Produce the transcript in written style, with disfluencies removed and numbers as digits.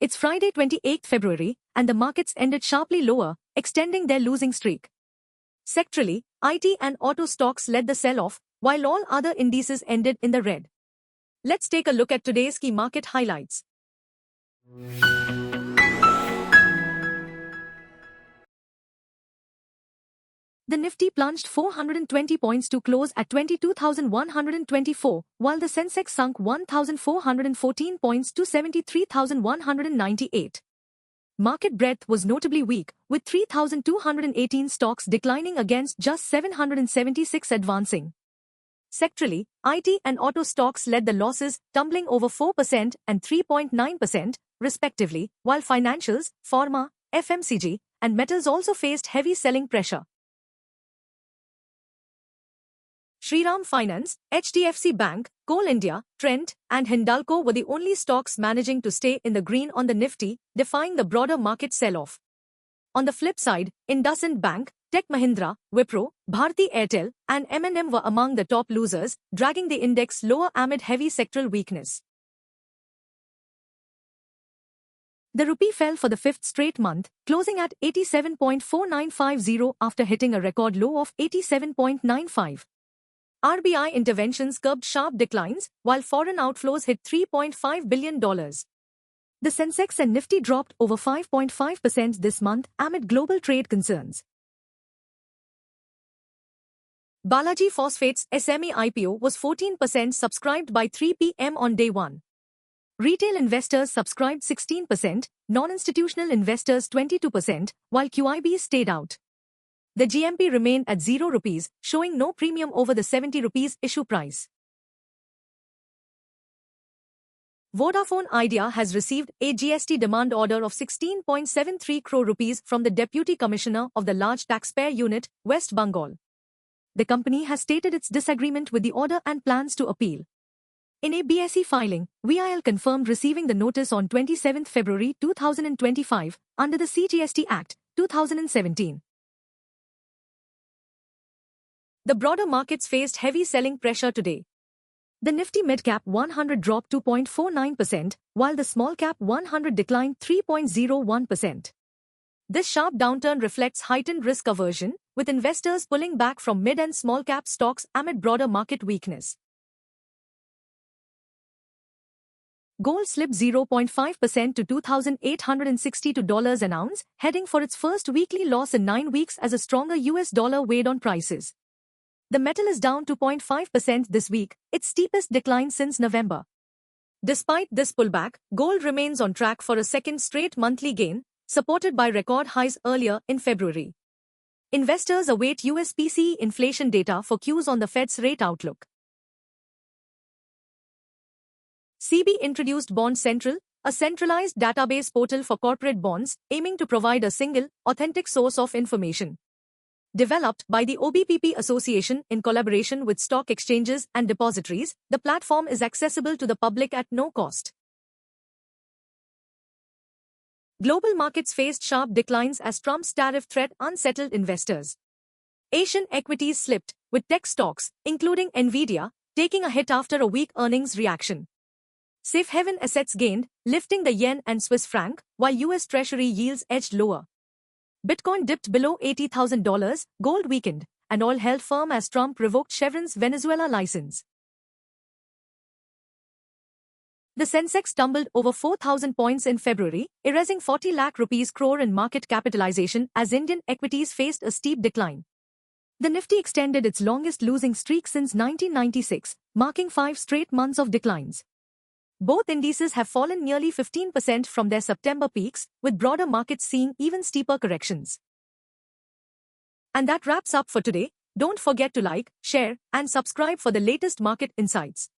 It's Friday 28 February, and the markets ended sharply lower, extending their losing streak. Sectorally, IT and auto stocks led the sell-off, while all other indices ended in the red. Let's take a look at today's key market highlights. The Nifty plunged 420 points to close at 22,124, while the Sensex sunk 1,414 points to 73,198. Market breadth was notably weak, with 3,218 stocks declining against just 776 advancing. Sectorally, IT and auto stocks led the losses, tumbling over 4% and 3.9%, respectively, while financials, pharma, FMCG, and metals also faced heavy selling pressure. Shriram Finance, HDFC Bank, Coal India, Trent, and Hindalco were the only stocks managing to stay in the green on the Nifty, defying the broader market sell-off. On the flip side, IndusInd Bank, Tech Mahindra, Wipro, Bharti Airtel, and M&M were among the top losers, dragging the index lower amid heavy sectoral weakness. The rupee fell for the fifth straight month, closing at 87.4950 after hitting a record low of 87.95. RBI interventions curbed sharp declines, while foreign outflows hit $3.5 billion. The Sensex and Nifty dropped over 5.5% this month amid global trade concerns. Balaji Phosphates SME IPO was 14% subscribed by 3 p.m. on day 1. Retail investors subscribed 16%, non-institutional investors 22%, while QIBs stayed out. The GMP remained at 0 rupees, showing no premium over the 70 rupees issue price. Vodafone Idea has received a GST demand order of 16.73 crore rupees from the Deputy Commissioner of the Large Taxpayer Unit, West Bengal. The company has stated its disagreement with the order and plans to appeal. In a BSE filing, VIL confirmed receiving the notice on 27 February 2025 under the CGST Act, 2017. The broader markets faced heavy selling pressure today. The Nifty Midcap 100 dropped 2.49%, while the Smallcap 100 declined 3.01%. This sharp downturn reflects heightened risk aversion, with investors pulling back from mid- and small-cap stocks amid broader market weakness. Gold slipped 0.5% to $2,862 an ounce, heading for its first weekly loss in 9 weeks as a stronger US dollar weighed on prices. The metal is down 2.5% this week, its steepest decline since November. Despite this pullback, gold remains on track for a second straight monthly gain, supported by record highs earlier in February. Investors await US PCE inflation data for cues on the Fed's rate outlook. SEBI introduced Bond Central, a centralized database portal for corporate bonds, aiming to provide a single, authentic source of information. Developed by the OBPP Association in collaboration with stock exchanges and depositories, the platform is accessible to the public at no cost. Global markets faced sharp declines as Trump's tariff threat unsettled investors. Asian equities slipped, with tech stocks, including Nvidia, taking a hit after a weak earnings reaction. Safe haven assets gained, lifting the yen and Swiss franc, while US Treasury yields edged lower. Bitcoin dipped below $80,000, gold weakened, and all held firm as Trump revoked Chevron's Venezuela license. The Sensex tumbled over 4,000 points in February, erasing 40 lakh rupees crore in market capitalization as Indian equities faced a steep decline. The Nifty extended its longest losing streak since 1996, marking 5 straight months of declines. Both indices have fallen nearly 15% from their September peaks, with broader markets seeing even steeper corrections. And that wraps up for today. Don't forget to like, share, and subscribe for the latest market insights.